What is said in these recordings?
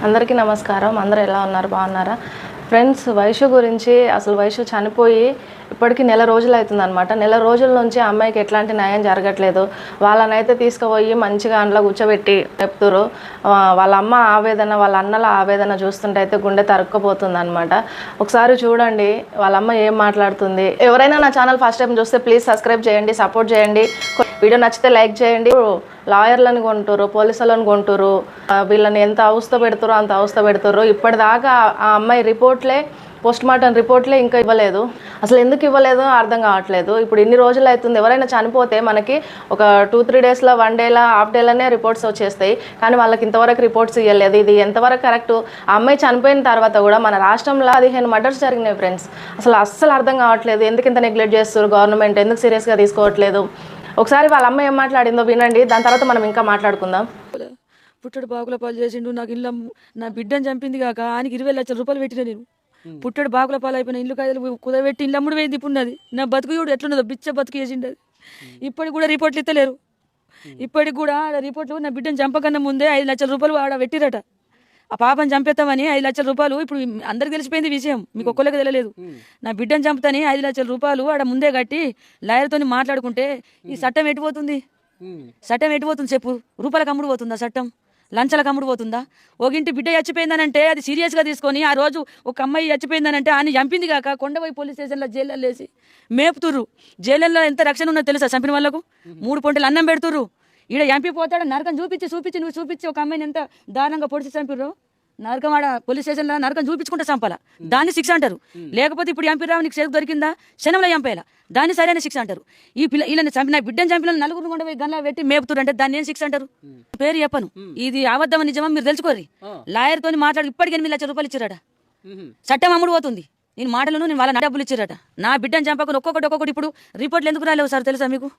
అందరికీ నమస్కారం. అందరూ ఎలా ఉన్నారు? బాగున్నారా? ఫ్రెండ్స్, వైషు గురించి అసలు వైషు చనిపోయి ఇప్పటికీ నెల రోజులు అవుతుందన్నమాట. నెల రోజుల నుంచి ఆ అమ్మాయికి ఎట్లాంటి న్యాయం జరగట్లేదు. వాళ్ళనైతే తీసుకుపోయి మంచిగా అందులో కూర్చోబెట్టి చెప్తురు. వాళ్ళ అమ్మ ఆవేదన, వాళ్ళ అన్నల ఆవేదన చూస్తుంటే అయితే గుండె తరుక్కుపోతుంది అనమాట. ఒకసారి చూడండి వాళ్ళ అమ్మ ఏం మాట్లాడుతుంది. ఎవరైనా నా ఛానల్ ఫస్ట్ టైం చూస్తే ప్లీజ్ సబ్స్క్రైబ్ చేయండి, సపోర్ట్ చేయండి. వీడియో నచ్చితే లైక్ చేయండి. లాయర్లను కొంటారు, పోలీసులను కొంటారు, వీళ్ళని ఎంత అవస్థ పెడతారో అంత అవస్థ పెడతారు. ఇప్పటిదాకా ఆ అమ్మాయి రిపోర్ట్లే, పోస్ట్ మార్టం రిపోర్ట్లే ఇంకా ఇవ్వలేదు. అసలు ఎందుకు ఇవ్వలేదో అర్థం కావట్లేదు. ఇప్పుడు ఇన్ని రోజులు అవుతుంది. ఎవరైనా చనిపోతే మనకి ఒక 2-3 డేస్లో, 1 డేలో, హాఫ్ డేలోనే రిపోర్ట్స్ వచ్చేస్తాయి. కానీ వాళ్ళకి ఇంతవరకు రిపోర్ట్స్ ఇవ్వలేదు. ఇది ఎంతవరకు కరెక్టు? ఆ అమ్మాయి చనిపోయిన తర్వాత కూడా మన రాష్ట్రంలో 15 మర్డర్స్ జరిగినాయి ఫ్రెండ్స్. అస్సలు అర్థం కావట్లేదు. ఎందుకు ఇంత నెగ్లెక్ట్ చేస్తారు గవర్నమెంట్? ఎందుకు సీరియస్గా తీసుకోవట్లేదు? ఒకసారి వాళ్ళ అమ్మ ఏం మాట్లాడిందో వినండి. దాని తర్వాత మనం ఇంకా మాట్లాడుకుందాం. పుట్టడు బాకుల పాలు చేసిండు. నాకు ఇల్లు నా బిడ్డను చంపింది కాక ఆయనకి 20 లక్షల రూపాయలు పెట్టిన నేను. పుట్టడు బాకుల పాలు అయిపోయిన ఇల్లు కాయలు కుదబెట్టి ఇల్లు అమ్ముడు పోయింది. ఇప్పుడు ఉన్నది నా బతుకు చూడు ఎట్లున్నదో, బిచ్చ బతుకు చేసిండు అది. ఇప్పటికి కూడా రిపోర్ట్లు ఇస్తలేరు. ఇప్పటికి కూడా రిపోర్ట్లు నా బిడ్డను చంపకన్నా ముందే 5 లక్షల రూపాయలు ఆడ పెట్టిరట. ఆ పాపని చంపేస్తామని 5 లక్షల రూపాయలు. ఇప్పుడు అందరికి తెలిసిపోయింది విషయం, మీకు ఒక్కళ్ళకి తెలియలేదు. నా బిడ్డను చంపుతాని 5 లక్షల రూపాయలు ఆడ ముందే కట్టి లాయర్తో మాట్లాడుకుంటే ఈ చట్టం ఎటుపోతుంది? చట్టం ఎటుపోతుంది చెప్పు? రూపాయలకు అమ్ముడు పోతుందా చట్టం? లంచాలకు అమ్ముడు పోతుందా? ఒకంటి బిడ్డ చచ్చిపోయిందనంటే అది సీరియస్గా తీసుకొని ఆ రోజు ఒక అమ్మాయి చచ్చిపోయిందనంటే ఆయన చంపింది కాక కొండపోయి పోలీస్ స్టేషన్లో జైల్లో వేసి మేపుతుర్రు. జైళ్ళల్లో ఎంత రక్షణ ఉన్నదో తెలుసా? చంపిన వాళ్ళకు 3 పొంటలు అన్నం పెడుతుర్రు. ఈడ ఎంపీ పోతాడు నరకం చూపించి ఒక అమ్మాయిని ఎంత దారుణంగా పొడిచి చంపిర్రు. నరకం ఆడ పోలీస్ స్టేషన్లో నరకం చూపించుకుంటే చంపాలా, దాన్ని శిక్ష అంటారు. లేకపోతే ఇప్పుడు ఎంపీ రావు నీకు చేతి దొరికిందా, శనంలో చంపేయాల, దాన్ని సరైన శిక్ష అంటారు. ఈ వీళ్ళని చంపిన బిడ్డను చంపిన 4 కొండ పోయి గన్లా పెట్టి మేపుతురు అంటే దాన్ని ఏం శిక్ష అంటారు? పేరు చెప్పను. ఇది అబద్ధం నిజమా మీరు తెలుసుకోర్రి. లాయర్తో మాట్లాడి ఇప్పటికి 8 లక్షల రూపాయలు ఇచ్చారట. చట్టం అమ్ముడు పోతుంది. నేను మాటలను నేను వాళ్ళ డబ్బులు ఇచ్చారట. నా బిడ్డను చంపకుండా ఒక్కొక్కటి ఇప్పుడు రిపోర్ట్లు ఎందుకు రాలేవు సార్ తెలుసా మీకు?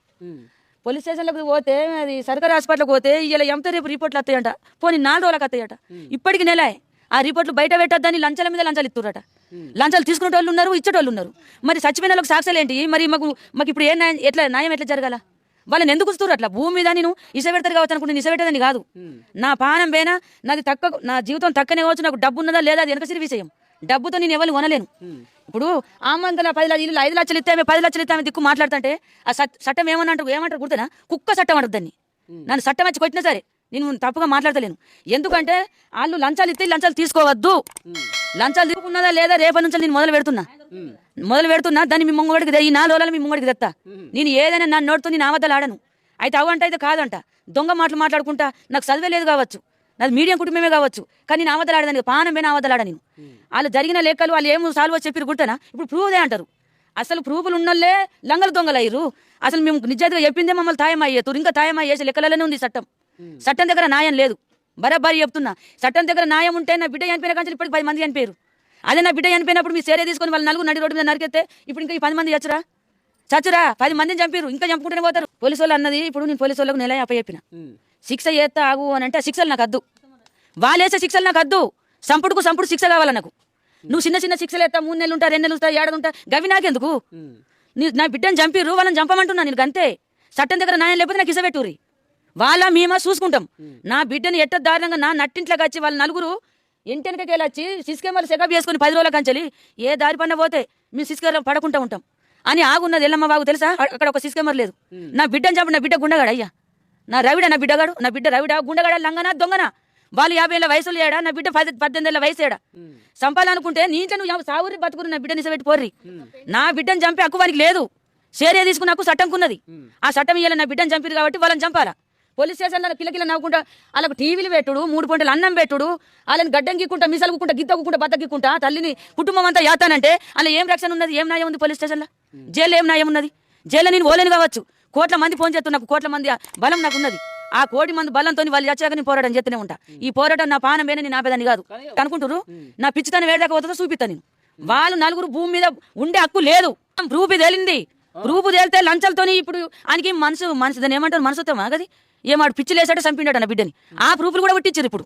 పోలీస్ స్టేషన్లకు పోతే, అది సర్కారీ హాస్పిటల్కి పోతే ఇలా ఎంత రేపు రిపోర్ట్లు వస్తాయంట. పోనీ 4 రోజులకు వస్తాయట. ఇప్పటికి నెలే ఆ రిపోర్ట్లు బయట పెట్టొద్దని లంచాల మీద లంచాలు ఇస్తురట. లంచాలు తీసుకునే వాళ్ళు ఉన్నారు, ఇచ్చేటోళ్ళు ఉన్నారు. మరి చచ్చిపోయిన వాళ్ళకి సాక్ష్యాలు ఏంటి? మరి మాకు ఇప్పుడు ఏ న్యాయం న్యాయం ఎట్లా జరగాల? వాళ్ళని ఎందుకు వస్తున్నారు అట్లా? భూమి మీద నేను ఇసబెడతారు కావచ్చు అనుకుంటే ఇసబెట్టదని కాదు. నా పానం పైన నాది తక్కువ, నా జీవితం తక్కువనే కావచ్చు. నాకు డబ్బు ఉన్నదా లేదా అది వెనక సిరి విషయం. డబ్బుతో నేను ఎవరిని కొనలేను. ఇప్పుడు ఆమంతల 5 లక్షలు ఇస్తే 10 లక్షలు ఇస్తే దిక్కు మాట్లాడుతుంటే ఆ చట్టం ఏమంటారు గుర్తున్నా? కుక్క చట్టం అంటారు దాన్ని. నన్ను చట్టం వచ్చి కొట్టినా సరే నేను తప్పుగా మాట్లాడతలేను. ఎందుకంటే వాళ్ళు లంచాలు ఇస్తే లంచాలు తీసుకోవద్దు. లంచాలు తీసుకున్నదా లేదా రేపటి నుంచి నేను మొదలు పెడుతున్నా. దాన్ని మీ ముంగడికి ఈ 4 రోజులు మీ ముంగడికి తెస్తా. నేను ఏదైనా నన్ను నోడుతూ నేను ఆవద్దలు ఆడను. అయితే అవంట అయితే కాదంట. దొంగ మాటలు మాట్లాడుకుంటా. నాకు చదివే లేదు కావచ్చు, నాది మీడియం కుటుంబమే కావచ్చు, కానీ నేను ఆవద్దలు ఆడదాన్ని పానం పైన ఆవద్దలు ఆడ. నేను వాళ్ళు జరిగిన లెక్కలు వాళ్ళు ఏమో సాల్వ్ చెప్పిరు గుర్తనా? ఇప్పుడు ప్రూఫ్దే అంటారు. అసలు ప్రూఫ్లు ఉన్నోళ్ళే లంగలు దొంగలు అయ్యారు. అసలు మేము నిజాయితీగా చెప్పిందే మమ్మల్ని తాయమయ్యేతారు. ఇంకా తాయమయ్యేసే లెక్కలలోనే ఉంది చట్టం. చట్టం దగ్గర న్యాయం లేదు. బరాబరి చెప్తున్నా. చట్టం దగ్గర న్యాయం ఉంటే నా బిడ్డ చనిపోయిన కానీ ఇప్పటికి 10 మంది చనిపోయారు. అదే నా బిడ్డ చనిపోయినప్పుడు మీ సేరే తీసుకొని వాళ్ళు 4 నడి రోడ్డు మీద నరికెత్తే ఇప్పుడు ఇంకా ఈ 10 మంది చచ్చురా 10 మందిని చంపారు. ఇంకా చంపుకుంటూనే పోతారు. పోలీసు వాళ్ళు అన్నది ఇప్పుడు నేను పోలీసు వాళ్ళకు నెల చెప్పిన శిక్ష చేస్తా ఆగు అని అంటే ఆ శిక్షలు నాకు వద్దు. వాళ్ళేసే శిక్షలు నాకు వద్దు. సంపుడు శిక్ష కావాల నాకు. నువ్వు చిన్న శిక్షలు ఎత్తా 3 నెలలు ఉంటా, 2 నెలలు ఉంటా, 7 ఉంటా, గవి నాకెందుకు? నా బిడ్డను చంపిర్రు, వాళ్ళని చంపమంటున్నా నేను అంతే. చట్టం దగ్గర న్యాయం లేకపోతే నాకు ఇసబెట్టుర్రి. వాళ్ళ మేమా చూసుకుంటాం. నా బిడ్డని ఎట్ట దారుణంగా నా నట్టింట్లోకి వచ్చి వాళ్ళ 4 ఇంటెనకకి వెళ్ళొచ్చి సిస్కెమలు సెకప్ చేసుకుని 10 రోజుల కంచెలి ఏ దారి పన్న పోతే మేము సిస్కెమర్ పడకుండా ఉంటాం అని ఆగున్నది. ఎల్లమ్మ బాగు తెలుసా? అక్కడ ఒక సిస్కెమర్ లేదు. నా బిడ్డను చంపి నా బిడ్డ గుండగాడు అయ్యా. నా బిడ్డ రవిడ గుండగాడ లంగనా దొంగనా? వాళ్ళు 50 ఏళ్ళ వయసులు ఏడా, నా బిడ్డ 18 ఏళ్ళ వయసు ఏడా? చంపాలనుకుంటే నీ ఇంట్లో నువ్వు సావురి బతుకుని నా బిడ్డని ఇసబెట్టి పోర్రి. నా బిడ్డను చంపే హక్కు వానికి లేదు. షేరే తీసుకున్న హక్కు చట్టంకున్నది. ఆ చట్టం ఇయ్యాలి. నా బిడ్డను చంపిరు కాబట్టి వాళ్ళని చంపాలా? పోలీస్ స్టేషన్లో కిలకిల నవ్వుకుంటా వాళ్ళకు టీవీలు పెట్టుడు, 3 పొంటలు అన్నం పెట్టుడు, వాళ్ళని గడ్డం గీక్కుంటా, మిసలుకుంటా, గిద్దకుంటా, బద్దగిక్కుంటా తల్లిని కుటుంబం అంతా యాతానంటే అలా ఏం రక్షణ ఉన్నది? ఏం న్యాయం ఉంది పోలీస్ స్టేషన్లో? జైల్లో ఏం న్యాయం ఉన్నది? జైల్లో నేను పోలేను కావచ్చు. కోట్ల మంది ఫోన్ చేస్తున్నా, కోట్ల మంది బలం నాకు ఉన్నది. ఆ 1 కోటి మంది బలంతో వాళ్ళు చచ్చాక నేను పోరాటం చేస్తూనే ఉంటా. ఈ పోరాటం నా పానం మీద నేను ఆపేదాన్ని కాదు అనుకుంటారు. నా పిచ్చితనం వేడదాకా పోతుందో చూపిస్తాను నేను. వాళ్ళు 4 భూమి మీద ఉండే హక్కు లేదు. ప్రూఫ్ తేలింది. ప్రూఫ్ తేలితే లంచాలతోని ఇప్పుడు ఆయనకి మనసు దాన్ని ఏమంటారు? మనసుతో ఆగది. ఏమాడు పిచ్చిలేసాట చంపిండాడు నా బిడ్డని. ఆ ప్రూఫ్లు కూడా పుట్టించారు. ఇప్పుడు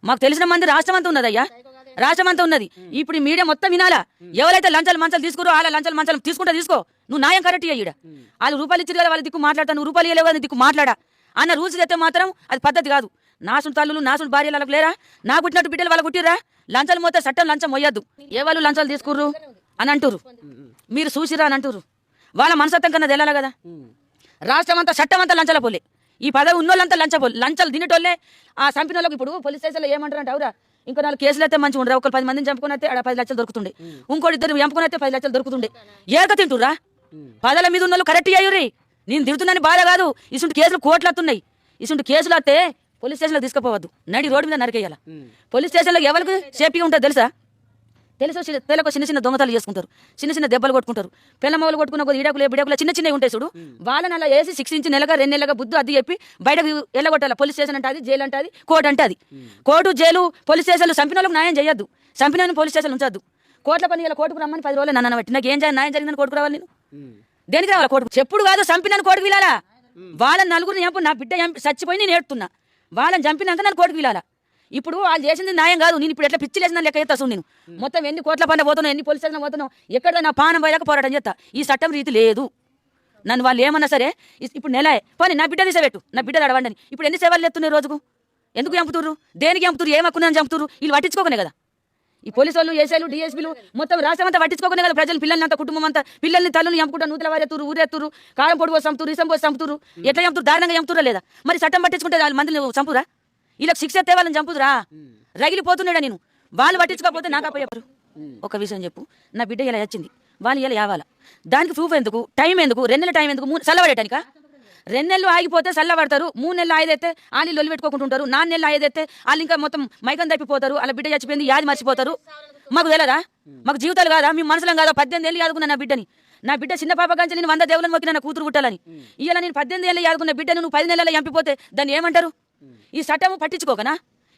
మాకు తెలిసిన మంది రాష్ట్రం అంతా ఉన్నదయ్యా, రాష్ట్రం అంతా ఉన్నది. ఇప్పుడు ఈ మీడియా మొత్తం వినాలా. ఎవరైతే లంచాలు తీసుకురో వాళ్ళ లంచాలు తీసుకో, నువ్వు న్యాయం కరెక్ట్ అయ్యాడ. వాళ్ళు రూపాయలు ఇచ్చారు కదా వాళ్ళ దిక్కు మాట్లాడతా, నువ్వు రూపాయలు ఇవ్వలేవు దిక్కు మాట్లాడా. అన్న రూల్స్ అయితే మాత్రం అది పద్ధతి కాదు. నాసుడు తల్లులు నాసుడు భార్యలు వాళ్ళకి లేరా? నా పుట్టినట్టు బిడ్డలు వాళ్ళకు పుట్టిరా? లంచాలు మోతే చట్టం లంచం మొయ్యద్దు. ఏ వాళ్ళు లంచాలు తీసుకుర్రు అని అంటురు, మీరు చూసిరా అని అంటురు. వాళ్ళ మనసత్వం కన్నా తెలాలి కదా. రాష్ట్రం అంతా చట్టం అంతా లంచాల పోలే. ఈ పదవి ఉన్నోళ్ళంతా లంచాలు తినేటోళ్ళే. ఆ చంపిన వాళ్ళకి ఇప్పుడు పోలీస్ స్టేషన్లో ఏమంటారు అంటే, అవురా ఇంకా 4 కేసులు అయితే మంచిగా ఉండరా, ఒక 10 మందిని చంపుకుని అయితే 10 లక్షలు దొరుకుతుండే, ఇంకోటి 2 చంపుకుని అయితే 10 లక్షలు దొరుకుతుండే. ఏక తింటురా? పదల మీద ఉన్న కరెక్ట్ అయ్యుర్రీ. నేను తిడుతున్నాను బాధ కాదు. ఇసుంటి కేసులు కోట్లు వస్తున్నాయి. ఇసుంటి కేసులు వస్తే పోలీస్ స్టేషన్లో తీసుకుపోవద్దు, నడి రోడ్డు మీద నరికేయాల. పోలీస్ స్టేషన్లో ఎవరికి సేఫ్టీగా ఉంటుంది తెలుసా? పిల్లకు చిన్న చిన్న దొంగతలు చేసుకుంటారు, చిన్న చిన్న దెబ్బలు కొట్టుకుంటారు. పిల్లమౌలు కొట్టుకున్న కొద్ది బిడకులు చిన్న చిన్నవి ఉంటాయి చూడు, వాళ్ళని అలా వేసి శిక్షించి నెలగా 2 నెలలుగా బుద్ధి అద్దె చెప్పి బయటకు వెళ్ళగొట్టాలి. పోలీస్ స్టేషన్ అంటే అది, జైలు అంటే అది, కోర్టు అంటే అది. కోర్టు జైలు పోలీస్ స్టేషన్లు చంపిన వాళ్ళకి న్యాయం చేయొద్దు, చంపిన పోలీస్ స్టేషన్ ఉంచొద్దు. కోట్ల పని ఇలా కోర్టుకు రమ్మని 10 రోజులు నన్ను బట్టి నాకు ఏం న్యాయం జరిగిందని కోర్టుకు రావాలి. నేను దేనికి రావాలి కోర్టుకు? చెప్పుడు కాదు, చంపినని కోర్టుకు వెళ్ళాలా? వాళ్ళని నలుగురిని చంపు, నా బిడ్డ చచ్చిపోయి నేను ఏడుతున్నా, వాళ్ళని చంపినాక నన్ను కోర్టుకు వెళ్ళాలా? ఇప్పుడు వాళ్ళు చేసింది న్యాయం కాదు. నేను ఇప్పుడు ఎట్లా పిచ్చి లేసిన లెక్క ఎత్తా నేను మొత్తం ఎన్ని కోట్ల పని పోతున్నావు, ఎన్ని పోలీస్ స్టేషన్ పోతున్నావు, ఎక్కడ నా పానం పోయాక పోరాటం చేస్తా. ఈ చట్టం రీతి లేదు. నన్ను వాళ్ళు ఏమన్నా సరే ఇప్పుడు నెల పోనీ నా బిడ్డ తీసేపెట్టు, నా బిడ్డ అడవండి. ఇప్పుడు ఎన్ని సేవలు ఎత్తున్నాయి రోజుకు? ఎందుకు చంపుతుర్రు? దేనికి చంపుతురు? ఏమక్కున్నాను చంపుతురు? వీళ్ళు పట్టించుకోకనే కదా. ఈ పోలీసు వాళ్ళు, ఏసీలు, డిఎస్పీలు మొత్తం రాష్ట్రం అంతా పట్టించుకోకనే కదా. ప్రజలు పిల్లల్ని అంతా కుటుంబం అంతా పిల్లల్ని తల్లుని చంపుకుంటా నూతల వారెత్తురు, ఊరెత్తురు, కారం పొడి పోసి చంపుతురు, ఇసం పోసి చంపుతురు. ఎట్లా చంపుతురు? దారుణంగా చంపుతురా లేదా? మరి చట్టం పట్టించుకుంటే వాళ్ళు మందిని చంపురా? వీళ్ళకి శిక్ష ఎత్తే వాళ్ళని చంపుదురా? రగిలిపోతున్నాడా నేను? వాళ్ళు పట్టించుకోకపోతే నాకు అప్పయ్యారు. ఒక విషయం చెప్పు, నా బిడ్డ ఇలా వచ్చింది, వాళ్ళు ఇలా యావాలా? దానికి ప్రూఫ్ ఎందుకు? టైం ఎందుకు? 2 నెలల టైం ఎందుకు? చల్లబడేటానికా? 2 నెలలు ఆగిపోతే చల్లబడతారు, 3 నెలలు ఆయిదైతే వాళ్ళు లొల్లి పెట్టుకోకుంటుంటారు, 4 నెలలు ఆయిదైతే వాళ్ళు ఇంకా మొత్తం మైకం తప్పిపోతారు, వాళ్ళ బిడ్డ చచ్చిపోయింది యాది మర్చిపోతారు. మాకు తెలదా? మాకు జీవితాలు కాదా? మీ మనసులం కాదా? 18 ఏళ్ళు యాదుకున్నా నా బిడ్డని. నా బిడ్డ చిన్న పాప కంచి నేను 100 దేవులను మొక్కిన నా కూతురు పుట్టాలని. ఇలా నేను 18 ఏళ్ళు యాదుకున్న బిడ్డను నువ్వు 10 నెలలు చంపిపోతే దాన్ని ఏమంటారు? ఈ చట్టం పట్టించుకోకనా?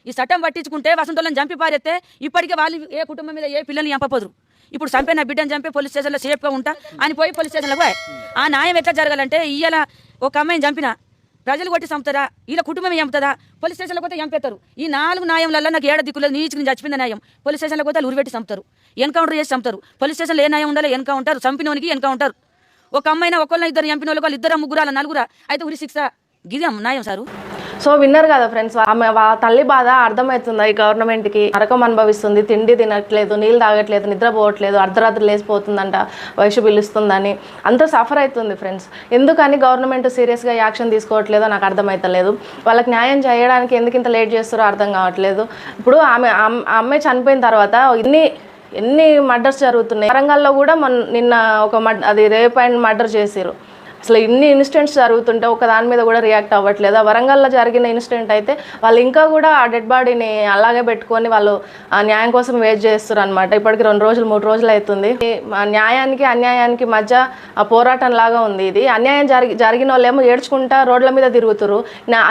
ఈ చట్టం పట్టించుకుంటే వసంతోళ్ళని చంపి పారేస్తే ఇప్పటికే వాళ్ళు ఏ కుటుంబం మీద ఏ పిల్లల్ని చంపపోదురు. ఇప్పుడు చంపే నా బిడ్డను చంపి పోలీస్ స్టేషన్లో సేఫ్గా ఉంటా అని పోయి పోలీస్ స్టేషన్లో పోయి ఆ న్యాయం ఎట్లా జరగాలంటే, ఇవాళ ఒక అమ్మాయిని చంపిన ప్రజలు కొట్టి చంపుతారా? వీళ్ళ కుటుంబం చంపుతుందా? పోలీస్ స్టేషన్లో పోతే చంపేస్తారు. ఈ 4 న్యాయంలలో నాకు ఏడ దిక్కులేదు. నీచుకుని చచ్చిపోయింది న్యాయం. పోలీస్ స్టేషన్లో పోతే ఉరిపెట్టి చంపుతారు, ఎన్కౌంటర్ చేసి చంపుతారు. పోలీస్ స్టేషన్లో ఏ న్యాయం ఉండాలో ఎన్కౌంటర్, చంపినోనికి ఎన్కౌంటర్. ఒక అమ్మాయినా ఒకళ్ళ 2 చంపిన వాళ్ళు 2 ముగ్గురు 4 అయితే ఉరి శిక్ష. గిది న్యాయం సారు. సో విన్నారు కదా ఫ్రెండ్స్, ఆమె తల్లి బాధ అర్థమవుతుంది. ఈ గవర్నమెంట్కి నరకం అనుభవిస్తుంది, తిండి తినట్లేదు, నీళ్ళు తాగట్లేదు, నిద్రపోవట్లేదు, అర్ధరాత్రి లేచిపోతుందంట, వయసు పిలుస్తుందని అంత సఫర్ అవుతుంది ఫ్రెండ్స్. ఎందుకని గవర్నమెంట్ సీరియస్గా యాక్షన్ తీసుకోవట్లేదో నాకు అర్థమవుతలేదు. వాళ్ళకి న్యాయం చేయడానికి ఎందుకు ఇంత లేట్ చేస్తారో అర్థం కావట్లేదు. ఇప్పుడు అమ్మాయి చనిపోయిన తర్వాత ఎన్ని మర్డర్స్ జరుగుతున్నాయి. వరంగల్లో కూడా నిన్న ఒక అది రేప్ అండ్ మర్డర్ చేసారు. అసలు ఇన్ని ఇన్సిడెంట్స్ జరుగుతుంటే ఒక దాని మీద కూడా రియాక్ట్ అవ్వట్లేదు. వరంగల్లో జరిగిన ఇన్సిడెంట్ అయితే వాళ్ళు ఇంకా కూడా ఆ డెడ్ బాడీని అలాగే పెట్టుకొని వాళ్ళు న్యాయం కోసం వెయిట్ చేస్తారు అనమాట. ఇప్పటికి 2 రోజులు 3 రోజులు అవుతుంది. న్యాయానికి అన్యాయానికి మధ్య పోరాటం లాగా ఉంది ఇది. అన్యాయం జరిగిన వాళ్ళేమో ఏడ్చుకుంటా రోడ్ల మీద తిరుగుతారు,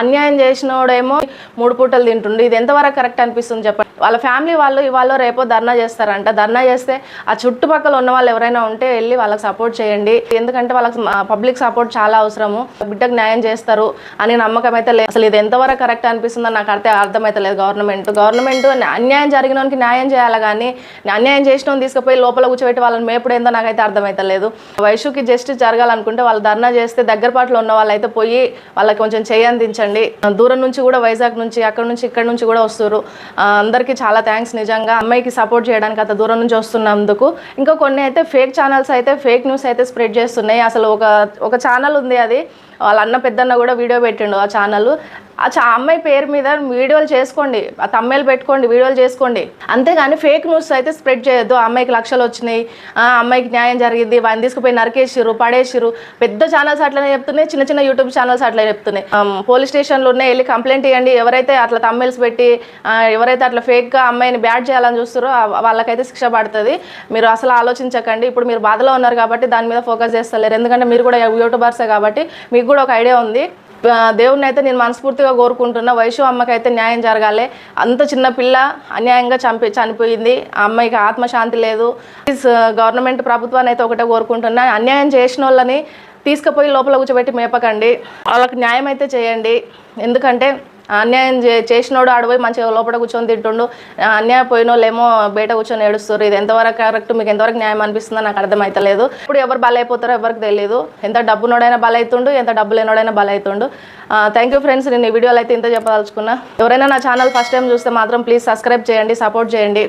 అన్యాయం చేసిన వాడేమో 3 పూటలు తింటుండు. ఇది ఎంతవరకు కరెక్ట్ అనిపిస్తుంది చెప్పండి. వాళ్ళ ఫ్యామిలీ వాళ్ళు ఇవాళ రేపో ధర్నా చేస్తారంట. ధర్నా చేస్తే ఆ చుట్టుపక్కల ఉన్న వాళ్ళు ఎవరైనా ఉంటే వెళ్ళి వాళ్ళకి సపోర్ట్ చేయండి. ఎందుకంటే వాళ్ళకి పబ్లిక్ సపోర్ట్ చాలా అవసరము. బిడ్డకు న్యాయం చేస్తారు అని నమ్మకం అయితే లేదు. అసలు ఇది ఎంతవరకు కరెక్ట్ అనిపిస్తుందని నాకు అర్థమైతే లేదు. గవర్నమెంట్ అన్యాయం జరిగిన వానికి న్యాయం చేయాలి, కానీ అన్యాయం చేసిన తీసుకుపోయి లోపల కూర్చోబెట్టి వాళ్ళని మేపుడు ఏందో నాకైతే అర్థమైతే లేదు. వయసుకి జస్టిస్ జరగాలనుకుంటే వాళ్ళు ధర్నా చేస్తే దగ్గరపాటులో ఉన్న వాళ్ళు అయితే పోయి వాళ్ళకి కొంచెం చేయందించండి. దూరం నుంచి కూడా వైజాగ్ నుంచి అక్కడ నుంచి ఇక్కడ నుంచి కూడా వస్తారు. అందరికీ చాలా థ్యాంక్స్ నిజంగా, అమ్మాయికి సపోర్ట్ చేయడానికి అంత దూరం నుంచి వస్తున్నందుకు. ఇంకా కొన్ని అయితే ఫేక్ ఛానల్స్ అయితే ఫేక్ న్యూస్ అయితే స్ప్రెడ్ చేస్తున్నాయి. అసలు ఒక ఛానల్ ఉంది, అది వాళ్ళ అన్న పెద్దన్న కూడా వీడియో పెట్టిండు. ఆ ఛానల్ అమ్మాయి పేరు మీద వీడియోలు చేసుకోండి, ఆ తమ్ಮೇలు పెట్టుకోండి, వీడియోలు చేసుకోండి, అంతేగాని ఫేక్ న్యూస్ అయితే స్ప్రెడ్ చేయొద్దు. అమ్మాయికి లక్షలు వచ్చినాయి, అమ్మాయికి న్యాయం జరిగింది, వాడిని తీసుకుపోయి నరికేసిరు, పడేసిరు. పెద్ద ఛానల్స్ అట్లనే చెప్తున్నాయి, చిన్న చిన్న యూట్యూబ్ ఛానల్స్ అట్లా చెప్తున్నాయి. పోలీస్ స్టేషన్లో ఉన్నాయి, వెళ్ళి కంప్లైంట్ ఇవ్వండి. ఎవరైతే అట్లా తమ్ಮೇల్స్ పెట్టి ఎవరైతే అట్లా ఫేక్గా అమ్మాయిని బ్యాడ్ చేయాలని చూస్తారో వాళ్ళకైతే శిక్ష పడుతుంది. మీరు అసలు ఆలోచించకండి. ఇప్పుడు మీరు బాధలో ఉన్నారు కాబట్టి దాని మీద ఫోకస్ చేస్తలేరు, ఎందుకంటే మీరు కూడా యూట్యూబర్సే కాబట్టి మీకు కూడా ఒక ఐడియా ఉంది. దేవుడిని అయితే నేను మనస్ఫూర్తిగా కోరుకుంటున్నా, వయసు అమ్మకైతే న్యాయం జరగాలి. అంత చిన్న పిల్ల అన్యాయంగా చనిపోయింది, ఆ అమ్మాయికి ఆత్మశాంతి లేదు. ప్లీజ్ గవర్నమెంట్ ప్రభుత్వాన్ని అయితే ఒకటే కోరుకుంటున్నా, అన్యాయం చేసిన వాళ్ళని తీసుకుపోయి లోపల కూర్చోబెట్టి మేపకండి, వాళ్ళకి న్యాయం అయితే చేయండి. ఎందుకంటే అన్యాయం చేసినోడు ఆడిపోయి మంచిగా లోపల కూర్చొని తింటుండు, అన్యాయం పోయిన వాళ్ళేమో బయట కూర్చొని ఏడుస్తారు. ఇది ఎంతవరకు కరెక్ట్, మీకు ఎంతవరకు న్యాయం అనిపిస్తుందో నాకు అర్థమైతలేదు. ఇప్పుడు ఎవరు బలైపోతారో ఎవరికి తెలియదు. ఎంత డబ్బునోడైనా బలైతుండు, ఎంత డబ్బు లేనోడైనా బలైతుండు. థ్యాంక్ యూ ఫ్రెండ్స్, నేను ఈ వీడియోలో అయితే ఇంత చెప్పదలుచుకున్నా. ఎవరైనా నా ఛానల్ ఫస్ట్ టైం చూస్తే మాత్రం ప్లీజ్ సబ్స్క్రైబ్ చేయండి, సపోర్ట్ చేయండి.